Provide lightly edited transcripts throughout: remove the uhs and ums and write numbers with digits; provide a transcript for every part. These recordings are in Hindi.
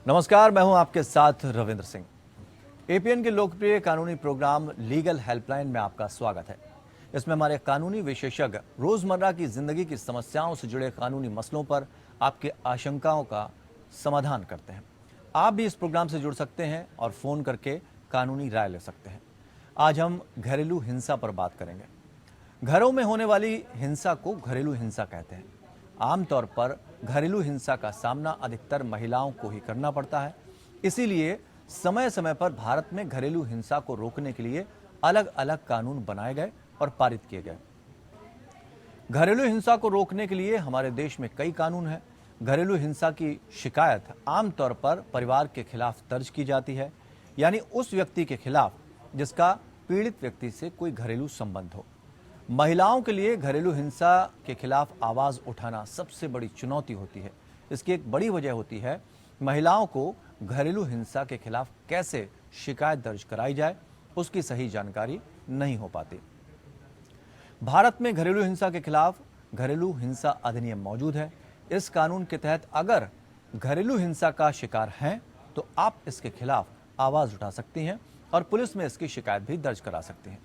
नमस्कार, मैं हूं आपके साथ रविंद्र सिंह। एपीएन के लोकप्रिय कानूनी प्रोग्राम लीगल हेल्पलाइन में आपका स्वागत है। इसमें हमारे कानूनी विशेषज्ञ रोजमर्रा की जिंदगी की समस्याओं से जुड़े कानूनी मसलों पर आपके आशंकाओं का समाधान करते हैं। आप भी इस प्रोग्राम से जुड़ सकते हैं और फोन करके कानूनी राय ले सकते हैं। आज हम घरेलू हिंसा पर बात करेंगे। घरों में होने वाली हिंसा को घरेलू हिंसा कहते हैं। आमतौर पर घरेलू हिंसा का सामना अधिकतर महिलाओं को ही करना पड़ता है। इसीलिए समय समय पर भारत में घरेलू हिंसा को रोकने के लिए अलग अलग कानून बनाए गए और पारित किए गए। घरेलू हिंसा को रोकने के लिए हमारे देश में कई कानून हैं। घरेलू हिंसा की शिकायत आमतौर पर परिवार के खिलाफ दर्ज की जाती है, यानी उस व्यक्ति के खिलाफ जिसका पीड़ित व्यक्ति से कोई घरेलू संबंध हो। महिलाओं के लिए घरेलू हिंसा के खिलाफ आवाज उठाना सबसे बड़ी चुनौती होती है। इसकी एक बड़ी वजह होती है महिलाओं को घरेलू हिंसा के खिलाफ कैसे शिकायत दर्ज कराई जाए, उसकी सही जानकारी नहीं हो पाती। भारत में घरेलू हिंसा के खिलाफ घरेलू हिंसा अधिनियम मौजूद है। इस कानून के तहत अगर घरेलू हिंसा का शिकार हैं तो आप इसके खिलाफ आवाज उठा सकती हैं और पुलिस में इसकी शिकायत भी दर्ज करा सकती हैं।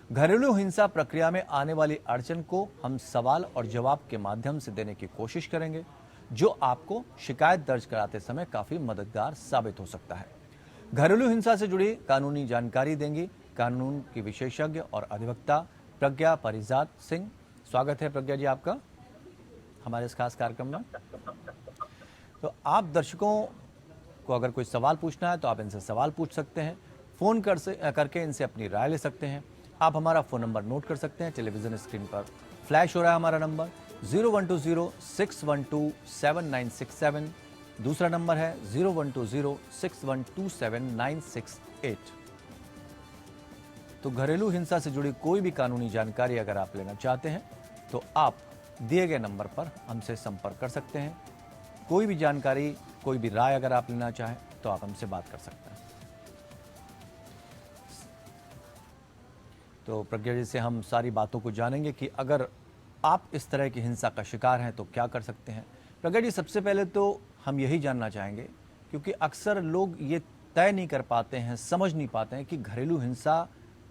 घरेलू हिंसा प्रक्रिया में आने वाली अड़चन को हम सवाल और जवाब के माध्यम से देने की कोशिश करेंगे, जो आपको शिकायत दर्ज कराते समय काफी मददगार साबित हो सकता है। घरेलू हिंसा से जुड़ी कानूनी जानकारी देंगी कानून की विशेषज्ञ और अधिवक्ता प्रज्ञा परिजात सिंह। स्वागत है प्रज्ञा जी आपका हमारे इस खास कार्यक्रम में। तो आप दर्शकों को अगर कोई सवाल पूछना है तो आप इनसे सवाल पूछ सकते हैं। फोन करके इनसे अपनी राय ले सकते हैं। आप हमारा फ़ोन नंबर नोट कर सकते हैं। टेलीविज़न स्क्रीन पर फ्लैश हो रहा है हमारा नंबर 0120-612-7967। दूसरा नंबर है 0120-612-7968। तो घरेलू हिंसा से जुड़ी कोई भी कानूनी जानकारी अगर आप लेना चाहते हैं तो आप दिए गए नंबर पर हमसे संपर्क कर सकते हैं। कोई भी जानकारी, कोई भी राय अगर आप लेना चाहें तो आप हमसे बात कर सकते हैं। तो प्रज्ञा जी से हम सारी बातों को जानेंगे कि अगर आप इस तरह की हिंसा का शिकार हैं तो क्या कर सकते हैं। प्रज्ञा जी, सबसे पहले तो हम यही जानना चाहेंगे, क्योंकि अक्सर लोग ये तय नहीं कर पाते हैं, समझ नहीं पाते हैं कि घरेलू हिंसा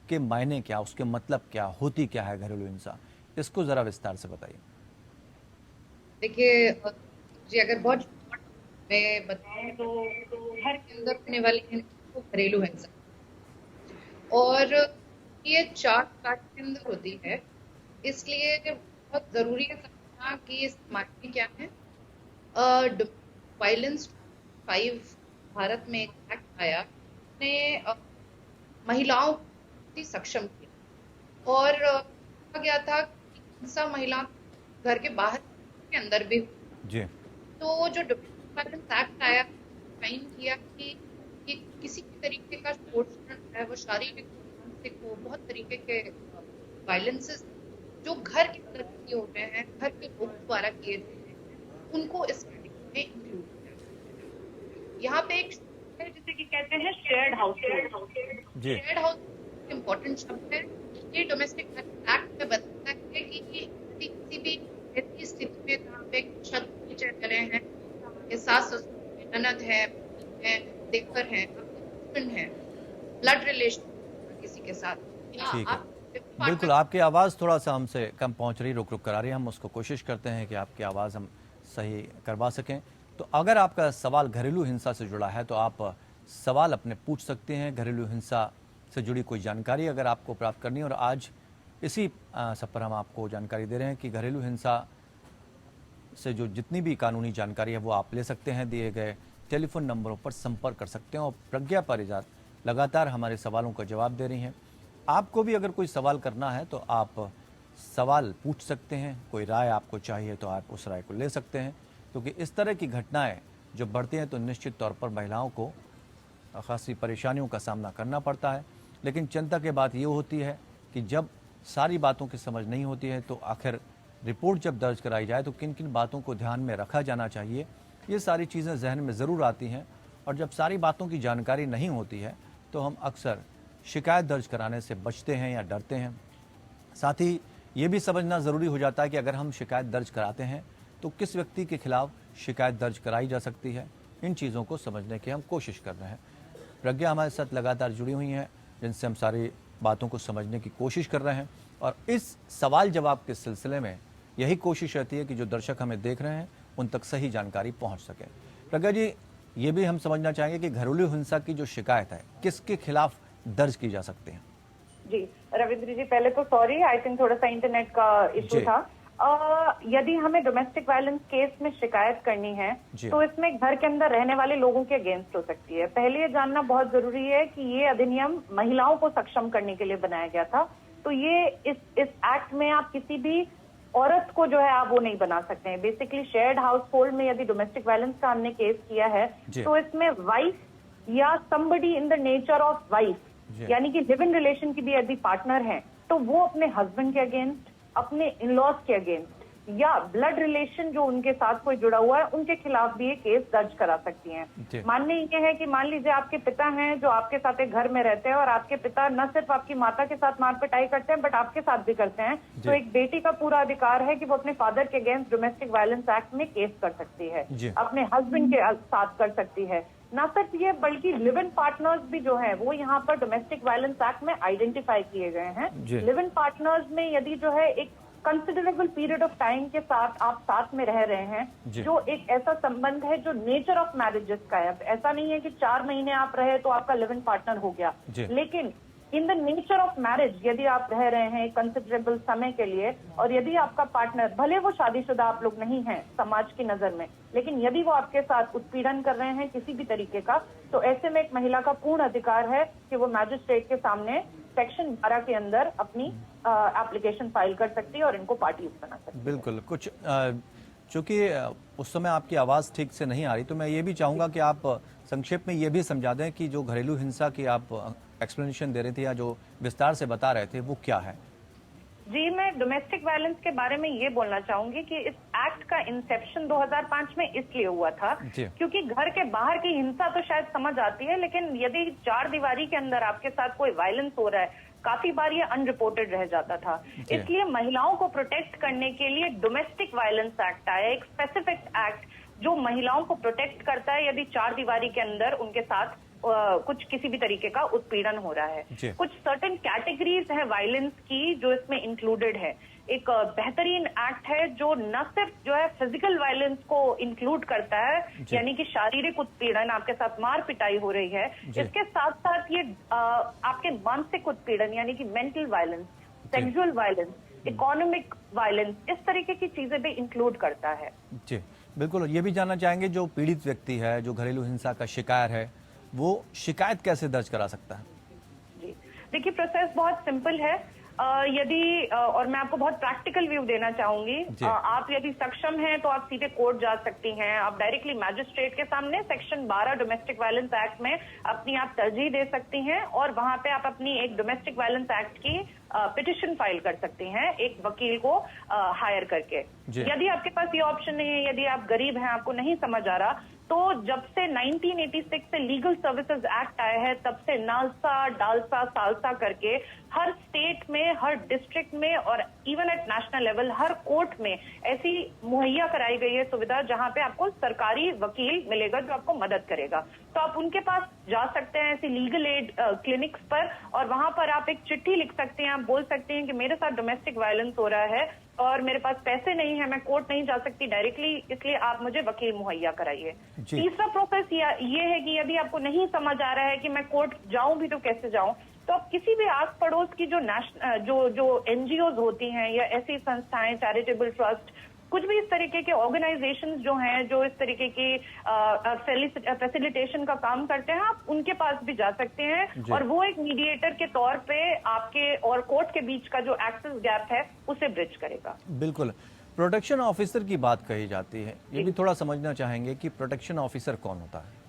के मायने क्या, उसके मतलब क्या, होती क्या है घरेलू हिंसा। इसको ज़रा विस्तार से बताइए। देखिए जी, अगर बहुत मैं बताऊं तो घर के अंदर होने वाली हिंसा को घरेलू हिंसा, और ये 4 काट के अंदर होती है। इसलिए बहुत जरूरी है समझना कि इस मायने क्या है। वायलेंस 5 भारत में एक एक्ट आया, ने महिलाओं को सक्षम किया और कहा गया था कि हिंसा महिला घर के बाहर के अंदर भी जी। तो जो डोमेस्टिक वायलेंस एक्ट आया, फाइन किया कि किसी भी तरीके का शोषण है, वो शारीरिक हो, मानसिक हो, बहुत तरीके के वायलेंसेस जो घर के अंदर किए होते हैं, घर के लोगों द्वारा किए जाते हैं, उनको इस कैटेगरी में इंक्लूड किया। यहाँ पे एक है जिसे कि कहते हैं shared house. Shared house important शब्द है। ये डोमेस्टिक एक्ट में बताता है कि किसी भी ऐसी स्थिति में जहाँ पे छत नीचे रहे हैं, ये सास ससुर है, ननद है, देवर है, हस्बैंड है, ब्लड रिलेशन किसी के साथ। ठीक है, बिल्कुल। आपकी आवाज़ थोड़ा सा हमसे कम पहुंच रही, रुक रुक करा रही है। हम उसको कोशिश करते हैं कि आपकी आवाज़ हम सही करवा सकें। तो अगर आपका सवाल घरेलू हिंसा से जुड़ा है तो आप सवाल अपने पूछ सकते हैं। घरेलू हिंसा से जुड़ी कोई जानकारी अगर आपको प्राप्त करनी है, और आज इसी सब पर हम आपको जानकारी दे रहे हैं कि घरेलू हिंसा से जो जितनी भी कानूनी जानकारी है वो आप ले सकते हैं। दिए गए टेलीफोन नंबरों पर संपर्क कर सकते हैं और प्रज्ञा परिजात लगातार हमारे सवालों का जवाब दे रही हैं। आपको भी अगर कोई सवाल करना है तो आप सवाल पूछ सकते हैं। कोई राय आपको चाहिए तो आप उस राय को ले सकते हैं, क्योंकि इस तरह की घटनाएं जब बढ़ती हैं तो निश्चित तौर पर महिलाओं को खासी परेशानियों का सामना करना पड़ता है। लेकिन चिंता की बात ये होती है कि जब सारी बातों की समझ नहीं होती है तो आखिर रिपोर्ट जब दर्ज कराई जाए तो किन किन बातों को ध्यान में रखा जाना चाहिए, ये सारी चीज़ें जहन में ज़रूर आती हैं। और जब सारी बातों की जानकारी नहीं होती है तो हम अक्सर शिकायत दर्ज कराने से बचते हैं या डरते हैं। साथ ही ये भी समझना ज़रूरी हो जाता है कि अगर हम शिकायत दर्ज कराते हैं तो किस व्यक्ति के खिलाफ शिकायत दर्ज कराई जा सकती है। इन चीज़ों को समझने की हम कोशिश कर रहे हैं। प्रज्ञा हमारे साथ लगातार जुड़ी हुई हैं, जिनसे हम सारी बातों को समझने की कोशिश कर रहे हैं और इस सवाल जवाब के सिलसिले में यही कोशिश रहती है कि जो दर्शक हमें देख रहे हैं उन तक सही जानकारी पहुंच सके। प्रज्ञा जी, ये भी हम समझना चाहेंगे कि घरेलू हिंसा की जो शिकायत है किसके खिलाफ दर्ज की जा सकती है? जी रविंद्र जी, पहले तो सॉरी, आई थिंक थोड़ा सा इंटरनेट का इशू जी। था। यदि हमें डोमेस्टिक वायलेंस केस में शिकायत करनी है जी। तो इसमें घर के अंदर रहने वाले लोगों के अगेंस्ट हो सकती है। पहले ये जानना बहुत जरूरी है कि ये अधिनियम महिलाओं को सक्षम करने के लिए बनाया गया था। तो ये इस एक्ट में आप किसी भी औरत को जो है आप वो नहीं बना सकते हैं। बेसिकली शेयर्ड हाउस होल्ड में यदि डोमेस्टिक वायलेंस का हमने केस किया है जी। तो इसमें वाइफ या somebody in the nature of wife, जी। यानी कि लिव इन रिलेशन की भी यदि पार्टनर हैं तो वो अपने हस्बैंड के अगेंस्ट, अपने इन लॉज के अगेंस्ट या ब्लड रिलेशन जो उनके साथ कोई जुड़ा हुआ है उनके खिलाफ भी ये केस दर्ज करा सकती जी। हैं। मानने ये है कि मान लीजिए आपके पिता हैं जो आपके साथ एक घर में रहते हैं और आपके पिता न सिर्फ आपकी माता के साथ मार पिटाई करते हैं बट आपके साथ भी करते हैं, तो एक बेटी का पूरा अधिकार है कि वो अपने फादर के अगेंस्ट डोमेस्टिक वायलेंस एक्ट में केस कर सकती है, जी। अपने हस्बैंड के साथ कर सकती है। ना सिर्फ ये बल्कि लिव इन पार्टनर्स भी जो हैं वो यहाँ पर डोमेस्टिक वायलेंस एक्ट में आइडेंटिफाई किए गए हैं। जी। लिव इन पार्टनर्स में यदि जो है एक कंसिडरेबल पीरियड ऑफ टाइम के साथ आप साथ में रह रहे हैं, जी। जो एक ऐसा संबंध है जो नेचर ऑफ मैरिजेस का है। ऐसा नहीं है कि 4 महीने आप रहे तो आपका लिव इन पार्टनर हो गया, जी। लेकिन इन द नेचर ऑफ मैरिज यदि आप रह रहे हैं कंसिडरेबल समय के लिए और यदि आपका पार्टनर, भले वो शादीशुदा आप लोग नहीं हैं समाज की नजर में, लेकिन यदि वो आपके साथ उत्पीड़न कर रहे हैं किसी भी तरीके का, तो ऐसे में एक महिला का पूर्ण अधिकार है कि वो मैजिस्ट्रेट के सामने सेक्शन 12 के अंदर अपनी एप्लीकेशन फाइल कर सकती है और इनको पार्टी बना सकती है। बिल्कुल। कुछ चूंकि उस समय आपकी आवाज़ ठीक से नहीं आ रही, तो मैं ये भी चाहूँगा कि आप संक्षेप में ये भी समझा दें कि जो घरेलू हिंसा की आप एक्सप्लेनेशन दे रहे थे या जो विस्तार से बता रहे थे वो क्या है? जी, मैं डोमेस्टिक वायलेंस के बारे में ये बोलना चाहूंगी कि इस एक्ट का इंसेप्शन 2005 में इसलिए हुआ था जी। क्योंकि घर के बाहर की हिंसा तो शायद समझ आती है, लेकिन यदि 4 दीवारी के अंदर आपके साथ कोई वायलेंस हो रहा है, काफी बार ये अनरिपोर्टेड रह जाता था। जी। इसलिए महिलाओं को प्रोटेक्ट करने के लिए डोमेस्टिक वायलेंस एक्ट आया, एक स्पेसिफिक एक्ट जो महिलाओं को प्रोटेक्ट करता है यदि 4 दीवारी के अंदर उनके साथ कुछ किसी भी तरीके का उत्पीड़न हो रहा जी। है। कुछ सर्टेन कैटेगरीज है वायलेंस की जो इसमें इंक्लूडेड है। एक बेहतरीन एक्ट है जो न सिर्फ जो है फिजिकल वायलेंस को इंक्लूड करता है, यानी कि शारीरिक उत्पीड़न, आपके साथ मार पिटाई हो रही है, इसके साथ साथ ये आपके मानसिक उत्पीड़न यानी कि mental violence, sexual violence, economic violence, इस तरीके की चीजें भी इंक्लूड करता है। जी बिल्कुल। ये भी जानना चाहेंगे जो पीड़ित व्यक्ति है, जो घरेलू हिंसा का शिकार है, वो शिकायत कैसे दर्ज करा सकता है? जी देखिए, प्रोसेस बहुत सिंपल है। यदि और मैं आपको बहुत प्रैक्टिकल व्यू देना चाहूंगी। आप यदि सक्षम हैं तो आप सीधे कोर्ट जा सकती हैं। आप डायरेक्टली मैजिस्ट्रेट के सामने सेक्शन 12 डोमेस्टिक वायलेंस एक्ट में अपनी आप तरजीह दे सकती हैं और वहां पे आप अपनी एक डोमेस्टिक वायलेंस एक्ट की पिटिशन फाइल कर सकती हैं एक वकील को हायर करके। यदि आपके पास ये ऑप्शन नहीं है, यदि आप गरीब हैं, आपको नहीं समझ आ रहा, तो जब से 1986 से लीगल सर्विसेज एक्ट आया है तब से नालसा, डालसा, सालसा करके हर स्टेट में, हर डिस्ट्रिक्ट में और even at national level her court में ऐसी मुहैया कराई गई है सुविधा जहां पे आपको सरकारी वकील मिलेगा जो आपको मदद करेगा। तो आप उनके पास जा सकते हैं ऐसी लीगल एड क्लिनिक्स पर और वहां पर आप एक चिट्ठी लिख सकते हैं। आप बोल सकते हैं कि मेरे साथ डोमेस्टिक वायलेंस हो रहा है और मेरे पास पैसे नहीं है, मैं कोर्ट नहीं जा सकती डायरेक्टली, इसलिए आप मुझे वकील मुहैया कराइए। तीसरा प्रोसेस ये है कि यदि आपको नहीं समझ आ रहा है कि मैं कोर्ट जाऊं भी तो कैसे जाऊं, तो आप किसी भी आस पड़ोस की जो एनजीओज होती हैं या ऐसी संस्थाएं, चैरिटेबल ट्रस्ट, कुछ भी इस तरीके के ऑर्गेनाइजेशंस जो हैं जो इस तरीके की फैसिलिटेशन का काम करते हैं, आप उनके पास भी जा सकते हैं और वो एक मीडिएटर के तौर पे आपके और कोर्ट के बीच का जो एक्सेस गैप है उसे ब्रिज करेगा। बिल्कुल। प्रोटेक्शन ऑफिसर की बात कही जाती है, ये भी थोड़ा समझना चाहेंगे कि प्रोटेक्शन ऑफिसर कौन होता है?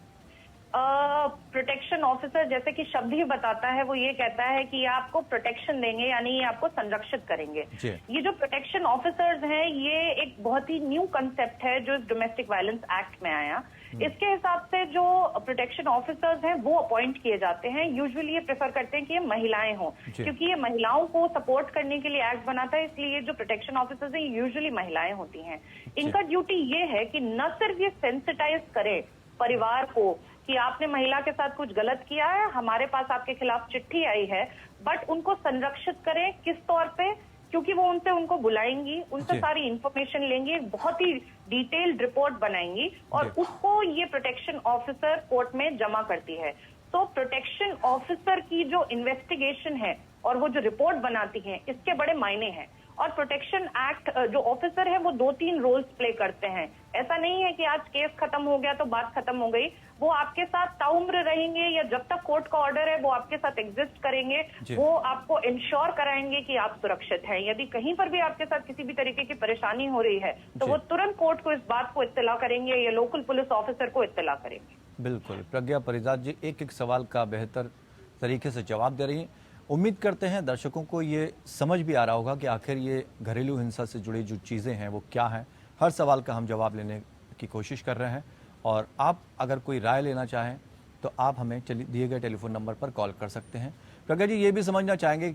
प्रोटेक्शन ऑफिसर जैसे कि शब्द ही बताता है, वो ये कहता है कि ये आपको प्रोटेक्शन देंगे, यानी ये आपको संरक्षित करेंगे। ये जो प्रोटेक्शन ऑफिसर्स हैं ये एक बहुत ही न्यू कंसेप्ट है जो इस डोमेस्टिक वायलेंस एक्ट में आया। इसके हिसाब से जो प्रोटेक्शन ऑफिसर्स हैं वो अपॉइंट किए जाते हैं। यूजुअली ये प्रेफर करते हैं कि ये महिलाएं हों, क्योंकि ये महिलाओं को सपोर्ट करने के लिए एक्ट बना था, इसलिए ये जो प्रोटेक्शन ऑफिसर्स हैं यूजुअली महिलाएं होती हैं। इनका ड्यूटी ये है कि न सिर्फ ये सेंसिटाइज करे परिवार को कि आपने महिला के साथ कुछ गलत किया है, हमारे पास आपके खिलाफ चिट्ठी आई है, बट उनको संरक्षित करें किस तौर पे, क्योंकि वो उनको बुलाएंगी, उनसे जी। सारी इंफॉर्मेशन लेंगी, एक बहुत ही डिटेल्ड रिपोर्ट बनाएंगी और जी। उसको ये प्रोटेक्शन ऑफिसर कोर्ट में जमा करती है। तो प्रोटेक्शन ऑफिसर की जो इन्वेस्टिगेशन है और वो जो रिपोर्ट बनाती है, इसके बड़े मायने हैं। और प्रोटेक्शन एक्ट जो ऑफिसर है वो 2-3 रोल्स प्ले करते हैं। ऐसा नहीं है कि आज केस खत्म हो गया तो बात खत्म हो गई। वो आपके साथ ताउम्र रहेंगे, या जब तक कोर्ट का ऑर्डर है वो आपके साथ एग्जिस्ट करेंगे। वो आपको इंश्योर कराएंगे कि आप सुरक्षित हैं। यदि कहीं पर भी आपके साथ किसी भी तरीके की परेशानी हो रही है तो वो तुरंत कोर्ट को इस बात को इत्तला करेंगे या लोकल पुलिस ऑफिसर को इत्तला करेंगे। बिल्कुल, प्रज्ञा परिजात जी एक एक सवाल का बेहतर तरीके से जवाब दे रही हैं। उम्मीद करते हैं दर्शकों को ये समझ भी आ रहा होगा कि आखिर ये घरेलू हिंसा से जुड़ी जो चीज़ें हैं वो क्या हैं। हर सवाल का हम जवाब लेने की कोशिश कर रहे हैं और आप अगर कोई राय लेना चाहें तो आप हमें दिए गए टेलीफोन नंबर पर कॉल कर सकते हैं। प्रज्ञा जी ये भी समझना चाहेंगे,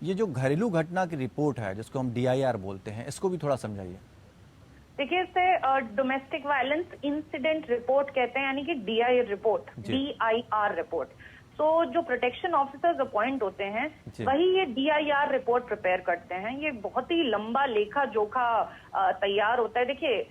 ये जो घरेलू घटना की रिपोर्ट है जिसको हम DIR बोलते हैं, इसको भी थोड़ा समझाइए। देखिए, इसे डोमेस्टिक वायलेंस इंसिडेंट रिपोर्ट कहते हैं, यानी कि DIR रिपोर्ट, DIR रिपोर्ट। तो जो प्रोटेक्शन ऑफिसर्स अपॉइंट होते हैं वही ये DIR रिपोर्ट प्रिपेयर करते हैं। ये बहुत ही लंबा लेखा जोखा तैयार होता है। देखिए,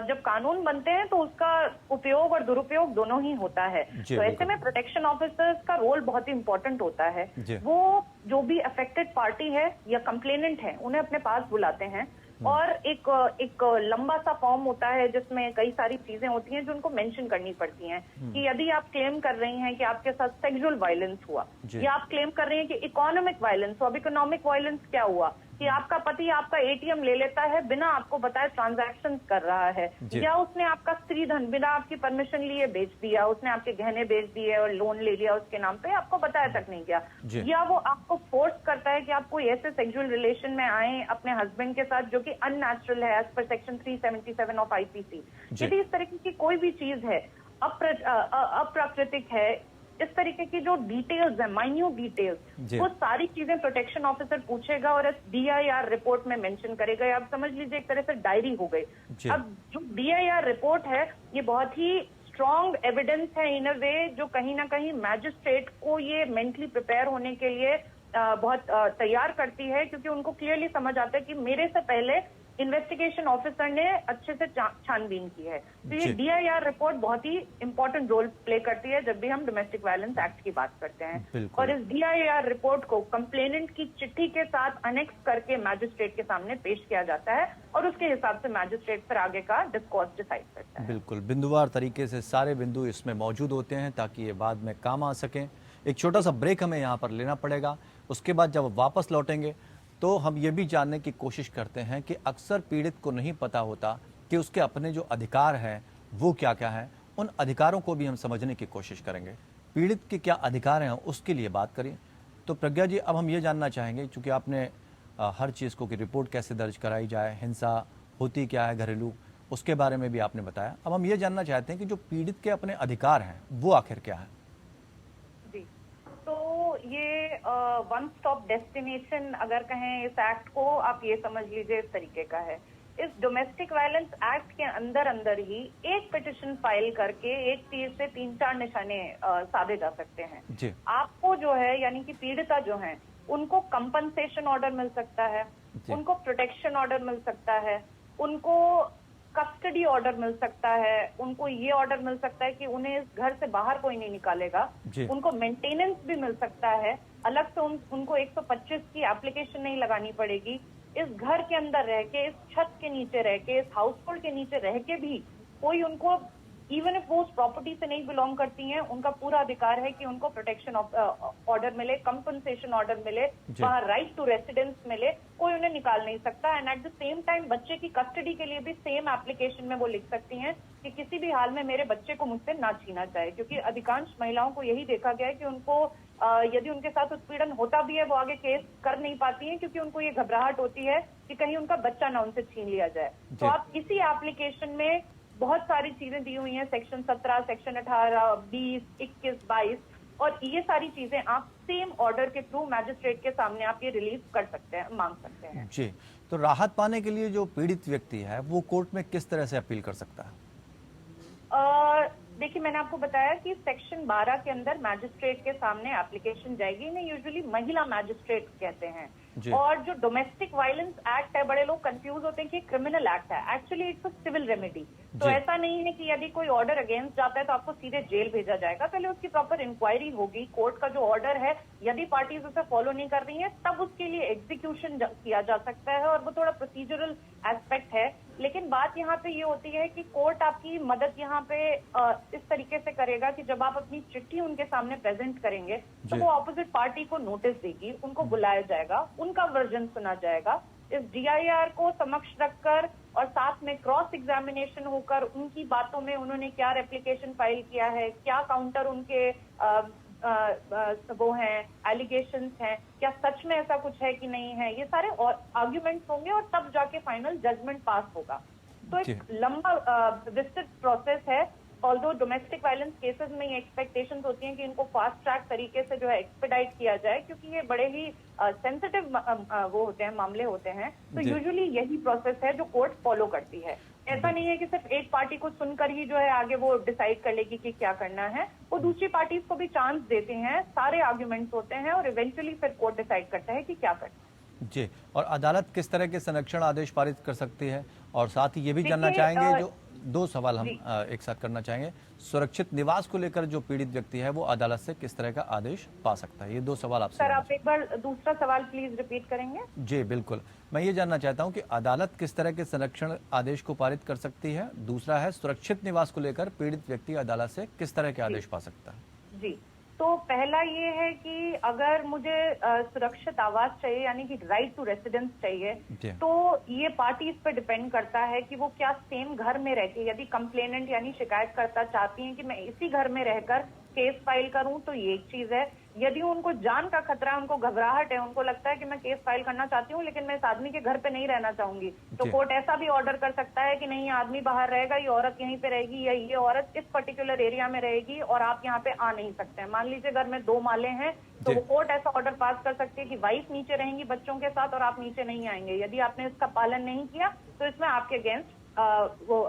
जब कानून बनते हैं तो उसका उपयोग और दुरुपयोग दोनों ही होता है। तो ऐसे में प्रोटेक्शन ऑफिसर्स का रोल बहुत ही इंपॉर्टेंट होता है। वो जो भी अफेक्टेड पार्टी है या कंप्लेनेंट है उन्हें अपने पास बुलाते हैं और एक लंबा सा फॉर्म होता है जिसमें कई सारी चीजें होती हैं जो उनको मेंशन करनी पड़ती हैं कि यदि आप क्लेम कर रही हैं कि आपके साथ सेक्सुअल वायलेंस हुआ या आप क्लेम कर रही हैं कि इकोनॉमिक वायलेंस हुआ। अब इकोनॉमिक वायलेंस क्या हुआ कि आपका पति आपका ATM ले लेता है, बिना आपको बताए ट्रांजैक्शंस कर रहा है, या उसने आपका स्त्री धन बिना आपकी परमिशन लिए बेच दिया, उसने आपके गहने बेच दिए और लोन ले लिया उसके नाम पे, आपको बताया तक नहीं किया, या वो आपको फोर्स करता है कि आप कोई ऐसे सेक्सुअल रिलेशन में आए अपने हस्बैंड के साथ जो कि अननेचुरल है as per section 377 of IPC। यदि इस तरीके की कोई भी चीज है, अप्राकृतिक है, इस तरीके की जो डिटेल्स है, माइन्यूट डिटेल्स, वो सारी चीजें प्रोटेक्शन ऑफिसर पूछेगा और इस DIR रिपोर्ट में मेंशन करेगा। आप समझ लीजिए एक तरह से डायरी हो गई। अब जो DIR रिपोर्ट है ये बहुत ही स्ट्रॉन्ग एविडेंस है इन अ वे, जो कहीं ना कहीं मैजिस्ट्रेट को ये मेंटली प्रिपेयर होने के लिए बहुत तैयार करती है, क्योंकि उनको क्लियरली समझ आता है कि मेरे से पहले इन्वेस्टिगेशन ऑफिसर ने अच्छे से छानबीन की है। तो ये DIR रिपोर्ट बहुत ही इंपॉर्टेंट रोल प्ले करती है जब भी हम डोमेस्टिक वायलेंस एक्ट की बात करते हैं। और इस DIR रिपोर्ट को कंप्लेनेंट की चिट्ठी के साथ अनेक्स करके मैजिस्ट्रेट के सामने पेश किया जाता है और उसके हिसाब से मैजिस्ट्रेट फिर आगे का डिस्कोर्स डिसाइड करता है। बिल्कुल, बिंदुवार तरीके से सारे बिंदु इसमें मौजूद होते हैं ताकि ये बाद में काम आ सकें। एक छोटा सा ब्रेक हमें यहाँ पर लेना पड़ेगा। उसके बाद जब वापस लौटेंगे तो हम ये भी जानने की कोशिश करते हैं कि अक्सर पीड़ित को नहीं पता होता कि उसके अपने जो अधिकार हैं वो क्या क्या हैं। उन अधिकारों को भी हम समझने की कोशिश करेंगे। पीड़ित के क्या अधिकार हैं उसके लिए बात करें। तो प्रज्ञा जी, अब हम ये जानना चाहेंगे, चूँकि आपने हर चीज़ को कि रिपोर्ट कैसे दर्ज कराई जाए, हिंसा होती क्या है घरेलू, उसके बारे में भी आपने बताया। अब हम ये जानना चाहते हैं कि जो पीड़ित के अपने अधिकार हैं वो आखिर क्या है। तो ये वन स्टॉप डेस्टिनेशन अगर कहें इस एक्ट को, आप ये समझ लीजिए इस तरीके का है। इस डोमेस्टिक वायलेंस एक्ट के अंदर ही एक पिटिशन फाइल करके एक तीर से 3-4 निशाने साधे जा सकते हैं। आपको जो है, यानी कि पीड़िता जो है, उनको कंपनसेशन ऑर्डर मिल सकता है, उनको प्रोटेक्शन ऑर्डर मिल सकता है, उनको कस्टडी ऑर्डर मिल सकता है, उनको ये ऑर्डर मिल सकता है कि उन्हें इस घर से बाहर कोई नहीं निकालेगा, उनको मेंटेनेंस भी मिल सकता है, अलग से उनको 125 की एप्लीकेशन नहीं लगानी पड़ेगी। इस घर के अंदर रह के, इस छत के नीचे रह के, इस हाउस होल्ड के नीचे रह के भी कोई उनको, इवन इफ वो उस प्रॉपर्टी से नहीं बिलोंग करती हैं, उनका पूरा अधिकार है कि उनको प्रोटेक्शन ऑर्डर मिले, कंपनसेशन ऑर्डर मिले, वहाँ राइट टू रेसिडेंस मिले, कोई उन्हें निकाल नहीं सकता। And at the same time बच्चे की कस्टडी के लिए भी सेम एप्लीकेशन में वो लिख सकती हैं कि किसी भी हाल में मेरे बच्चे को मुझसे ना छीना जाए, क्योंकि अधिकांश महिलाओं को यही देखा गया है कि उनको यदि उनके साथ उत्पीड़न होता भी है वो आगे केस कर नहीं पाती हैं, क्योंकि उनको ये घबराहट होती है कि कहीं उनका बच्चा ना उनसे छीन लिया जाए। तो आप इसी एप्लीकेशन में बहुत सारी चीजें दी हुई हैं, सेक्शन 17, सेक्शन 18, 20, 21, 22, और ये सारी चीजें आप सेम ऑर्डर के थ्रू मैजिस्ट्रेट के सामने आप ये रिलीज कर सकते हैं, मांग सकते हैं। जी, तो राहत पाने के लिए जो पीड़ित व्यक्ति है वो कोर्ट में किस तरह से अपील कर सकता है? देखिए, मैंने आपको बताया कि सेक्शन 12 के अंदर मैजिस्ट्रेट के सामने एप्लीकेशन जाएगी। इन्हें यूजुअली महिला मैजिस्ट्रेट कहते हैं। जी। और जो डोमेस्टिक वायलेंस एक्ट है, बड़े लोग कंफ्यूज होते हैं कि क्रिमिनल एक्ट है। Actually it's a civil remedy. तो जी। ऐसा नहीं है कि यदि कोई ऑर्डर अगेंस्ट जाता है तो आपको सीधे जेल भेजा जाएगा। पहले उसकी प्रॉपर इंक्वायरी होगी। कोर्ट का जो ऑर्डर है, यदि पार्टीज उसे फॉलो नहीं कर रही है, तब उसके लिए एग्जीक्यूशन किया जा सकता है, और वो थोड़ा प्रोसीजरल एस्पेक्ट है। लेकिन बात यहाँ पे ये होती है कि कोर्ट आपकी मदद यहाँ पे इस तरीके से करेगा कि जब आप अपनी चिट्ठी उनके सामने प्रेजेंट करेंगे तो जी। वो ऑपोजिट पार्टी को नोटिस देगी, उनको बुलाया जाएगा, उनका वर्जन सुना जाएगा। इस DIR को समक्ष रखकर और साथ में क्रॉस एग्जामिनेशन होकर उनकी बातों में उन्होंने क्या रेप्लिकेशन फाइल किया है, क्या काउंटर उनके वो हैं, एलिगेशंस हैं, क्या सच में ऐसा कुछ है कि नहीं है, ये सारे आर्ग्यूमेंट्स होंगे और तब जाके फाइनल जजमेंट पास होगा। तो एक लंबा विस्तृत प्रोसेस है। ऑल्दो डोमेस्टिक वायलेंस केसेस में ये एक्सपेक्टेशंस होती हैं कि इनको फास्ट ट्रैक तरीके से जो है एक्सपेडाइट किया जाए, क्योंकि ये बड़े ही सेंसिटिव वो होते हैं, मामले होते हैं। तो यूजुअली यही प्रोसेस है जो कोर्ट फॉलो करती है। ऐसा नहीं है कि सिर्फ एक पार्टी को सुनकर ही जो है आगे वो डिसाइड कर लेगी कि क्या करना है। वो दूसरी पार्टीज को भी चांस देते हैं, सारे आर्ग्यूमेंट्स होते हैं और इवेंचुअली फिर कोर्ट डिसाइड करता है कि क्या करना है। जी। और अदालत किस तरह के संरक्षण आदेश पारित कर सकती है? और साथ ही ये भी जानना चाहेंगे, जो दो सवाल हम एक साथ करना चाहेंगे, सुरक्षित निवास को लेकर जो पीड़ित व्यक्ति है वो अदालत से किस तरह का आदेश पा सकता है? ये दो सवाल आपसे। सर, आप एक बार दूसरा सवाल प्लीज रिपीट करेंगे? जी बिल्कुल, मैं ये जानना चाहता हूँ कि अदालत किस तरह के संरक्षण आदेश को पारित कर सकती है। दूसरा है, सुरक्षित निवास को लेकर पीड़ित व्यक्ति अदालत से किस तरह के आदेश पा सकता है? जी, तो पहला ये है कि अगर मुझे सुरक्षित आवास चाहिए, यानी कि राइट टू रेसिडेंस चाहिए, तो ये पार्टीज पे डिपेंड करता है कि वो क्या सेम घर में रह के, यदि कंप्लेनेंट यानी शिकायतकर्ता चाहती हैं कि मैं इसी घर में रहकर केस फाइल करूं, तो ये एक चीज है। यदि उनको जान का खतरा है, उनको घबराहट है, उनको लगता है कि मैं केस फाइल करना चाहती हूँ लेकिन मैं इस आदमी के घर पे नहीं रहना चाहूंगी, तो कोर्ट ऐसा भी ऑर्डर कर सकता है कि नहीं, आदमी बाहर रहेगा, ये औरत यहीं पे रहेगी, या ये औरत इस पर्टिकुलर एरिया में रहेगी और आप यहाँ पे आ नहीं सकते हैं। मान लीजिए घर में 2 माले हैं, तो वो कोर्ट ऐसा ऑर्डर पास कर सकती है कि वाइफ नीचे रहेंगी बच्चों के साथ और आप नीचे नहीं आएंगे। यदि आपने इसका पालन नहीं किया तो इसमें आपके अगेंस्ट वो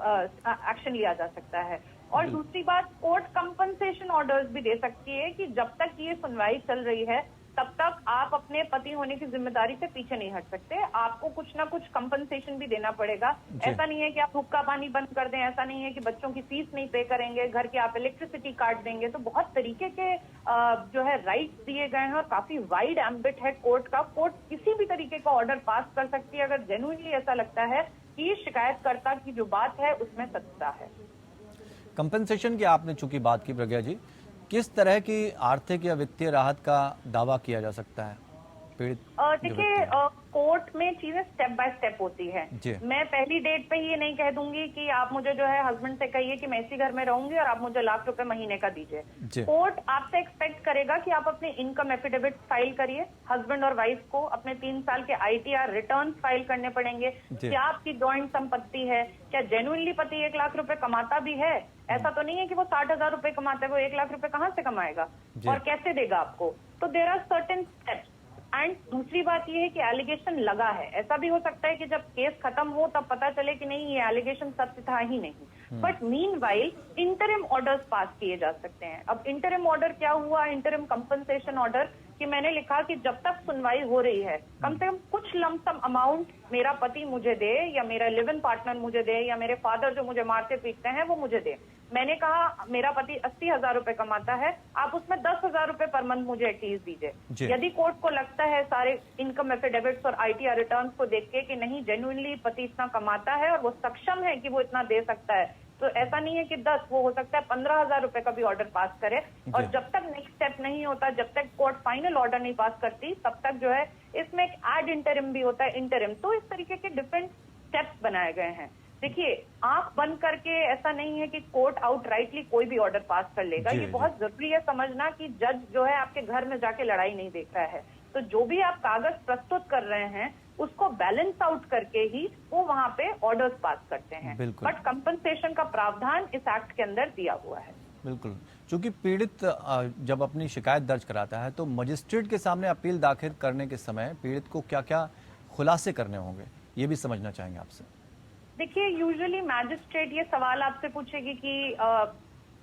एक्शन लिया जा सकता है। और दूसरी बात, कोर्ट कंपनसेशन ऑर्डर्स भी दे सकती है कि जब तक ये सुनवाई चल रही है तब तक आप अपने पति होने की जिम्मेदारी से पीछे नहीं हट सकते, आपको कुछ ना कुछ कंपनसेशन भी देना पड़ेगा। ऐसा नहीं है कि आप हुक्का पानी बंद कर दें, ऐसा नहीं है कि बच्चों की फीस नहीं पे करेंगे, घर की आप इलेक्ट्रिसिटी काट देंगे। तो बहुत तरीके के जो है राइट्स दिए गए हैं और काफी वाइड एम्बिट है कोर्ट का। कोर्ट किसी भी तरीके का ऑर्डर पास कर सकती है अगर जेन्युइनली ऐसा लगता है कि शिकायतकर्ता की जो बात है उसमें सत्यता है। कंपनसेशन की आपने चूंकि बात की प्रज्ञा जी, किस तरह की आर्थिक या वित्तीय राहत का दावा किया जा सकता है पीड़ित? देखिए, कोर्ट में चीजें स्टेप बाय स्टेप होती है। मैं पहली डेट पे ये नहीं कह दूंगी कि आप मुझे जो है हस्बैंड से कहिए कि मैं इसी घर में रहूंगी और आप मुझे ₹1,00,000 महीने का दीजिए। कोर्ट आपसे एक्सपेक्ट करेगा कि आप अपने इनकम एफिडेविट फाइल करिए। हस्बैंड और वाइफ को अपने 3 साल के ITR रिटर्न फाइल करने पड़ेंगे। क्या आपकी जॉइंट संपत्ति है? क्या जेन्युइनली पति ₹1,00,000 कमाता भी है? ऐसा तो नहीं है कि वो ₹60,000 कमाता है, वो ₹1,00,000 कहाँ से कमाएगा और कैसे देगा आपको? तो there are certain steps. And दूसरी बात ये है कि एलिगेशन लगा है। ऐसा भी हो सकता है कि जब केस खत्म हो तब पता चले कि नहीं, ये एलिगेशन सत्य था ही नहीं। But meanwhile interim orders pass किए जा सकते हैं। अब इंटरिम ऑर्डर क्या हुआ? इंटरिम कंपनसेशन ऑर्डर कि मैंने लिखा कि जब तक सुनवाई हो रही है कम से कम कुछ लमसम अमाउंट मेरा पति मुझे दे, या मेरा लिव इन पार्टनर मुझे दे, या मेरे फादर जो मुझे मारते पीटते हैं वो मुझे दे। मैंने कहा मेरा पति ₹80,000 कमाता है, आप उसमें ₹10,000 पर मंथ मुझे एटलीस्ट दीजिए। यदि कोर्ट को लगता है सारे इनकम एफिडेविट्स और ITR रिटर्न्स को देख के कि नहीं, जेन्युइनली पति इतना कमाता है और वो सक्षम है कि वो इतना दे सकता है, तो ऐसा नहीं है कि 10, वो हो सकता है ₹15,000 का भी ऑर्डर पास करे। और जब तक नेक्स्ट स्टेप नहीं होता, जब तक कोर्ट फाइनल ऑर्डर नहीं पास करती, तब तक जो है इसमें एक एड इंटरिम भी होता है, इंटरिम। तो इस तरीके के डिफरेंट स्टेप्स बनाए गए हैं। देखिए, आंख बंद करके ऐसा नहीं है कि कोर्ट आउटराइटली कोई भी ऑर्डर पास कर लेगा। ये बहुत जरूरी है समझना कि जज जो है आपके घर में जाके लड़ाई नहीं देख रहा है। तो जो भी आप कागज प्रस्तुत कर रहे हैं उसको बैलेंस आउट करके ही वो वहां पे ऑर्डर्स पास करते हैं। बट कंपनसेशन का प्रावधान इस एक्ट के अंदर दिया हुआ है। बिल्कुल, क्योंकि पीड़ित जब अपनी शिकायत दर्ज कराता है तो मजिस्ट्रेट के सामने अपील दाखिल करने के समय पीड़ित को क्या क्या खुलासे करने होंगे, ये भी समझना चाहेंगे आपसे। देखिए, यूजुअली मैजिस्ट्रेट ये सवाल आपसे पूछेगी कि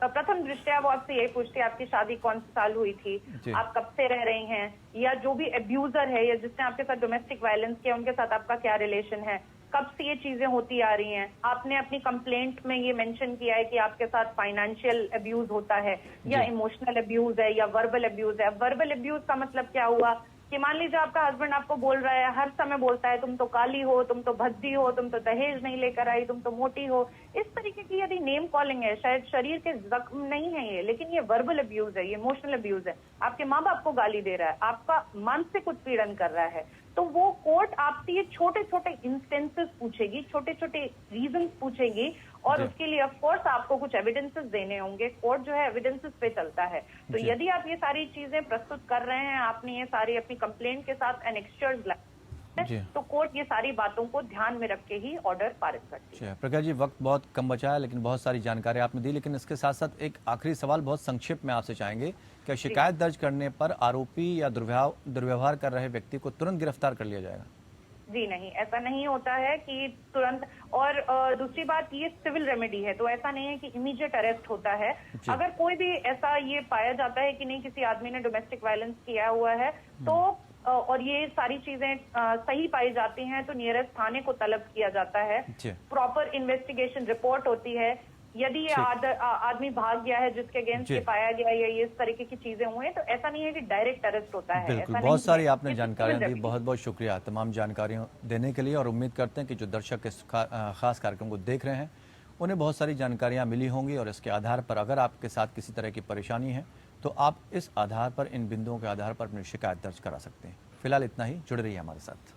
प्रथम दृष्टया वो आपसे यही पूछती है आपकी शादी कौन से साल हुई थी, जी। आप कब से रह रही हैं, या जो भी अब्यूजर है या जिसने आपके साथ डोमेस्टिक वायलेंस किया उनके साथ आपका क्या रिलेशन है, कब से ये चीजें होती आ रही हैं, आपने अपनी कंप्लेंट में ये मेंशन किया है कि आपके साथ फाइनेंशियल अब्यूज होता है या जी। इमोशनल अब्यूज है या वर्बल अब्यूज है। वर्बल अब्यूज का मतलब क्या हुआ कि मान लीजिए आपका हस्बैंड आपको बोल रहा है, हर समय बोलता है तुम तो काली हो, तुम तो भद्दी हो, तुम तो दहेज नहीं लेकर आई, तुम तो मोटी हो, इस तरीके की यदि नेम कॉलिंग है, शायद शरीर के जख्म नहीं है ये, लेकिन ये वर्बल अब्यूज है, ये इमोशनल अब्यूज है, आपके माँ बाप को गाली दे रहा है, आपका मानसिक उत्पीड़न कर रहा है, तो वो कोर्ट आपसे ये छोटे छोटे इंस्टेंसेस पूछेगी, छोटे छोटे रीजंस पूछेगी और जी। उसके लिए ऑफ कोर्स आपको कुछ एविडेंसेस देने होंगे। कोर्ट जो है एविडेंसेस पे चलता है, तो जी। यदि आप ये सारी चीजें प्रस्तुत कर रहे हैं, आपने ये सारी अपनी कंप्लेंट के साथ एनेक्स्चर्स जी। तो कोर्ट ये सारी बातों को ध्यान में रख के ही ऑर्डर पारित करती है। अच्छा प्रज्ञा जी, वक्त बहुत कम बचा है लेकिन बहुत सारी जानकारी आपने दी, लेकिन इसके साथ साथ एक आखिरी सवाल बहुत संक्षिप्त में आपसे चाहेंगे, क्या शिकायत दर्ज करने पर आरोपी या दुर्व्यवहार कर रहे व्यक्ति को तुरंत गिरफ्तार कर लिया जाएगा? जी नहीं, ऐसा नहीं होता है कि तुरंत। और दूसरी बात, ये सिविल रेमेडी है, तो ऐसा नहीं है कि इमीडिएट अरेस्ट होता है। जी। अगर कोई भी ऐसा ये पाया जाता है कि नहीं किसी आदमी ने डोमेस्टिक वायलेंस किया हुआ है, तो और ये सारी चीजें सही पाई जाती हैं, तो नियरेस्ट थाने को तलब किया जाता है, जी। प्रॉपर इन्वेस्टिगेशन रिपोर्ट होती है। यदि ये आदमी भाग गया है जिसके अगेंस्ट जी। ये पाया गया है या ये इस तरीके की चीजें हुई हैं, तो ऐसा नहीं है कि डायरेक्ट अरेस्ट होता है। बिल्कुल, ऐसा बहुत नहीं सारी है। आपने ये जानकारियां civil दी, remedy। बहुत बहुत शुक्रिया तमाम जानकारियां देने के लिए, और उम्मीद करते हैं कि जो दर्शक इस खास कार्यक्रम को देख रहे हैं उन्हें बहुत सारी जानकारियां मिली होंगी, और इसके आधार पर अगर आपके साथ किसी तरह की परेशानी है तो आप इस आधार पर, इन बिंदुओं के आधार पर अपनी शिकायत दर्ज करा सकते हैं। फिलहाल इतना ही, जुड़े रहिए हमारे साथ।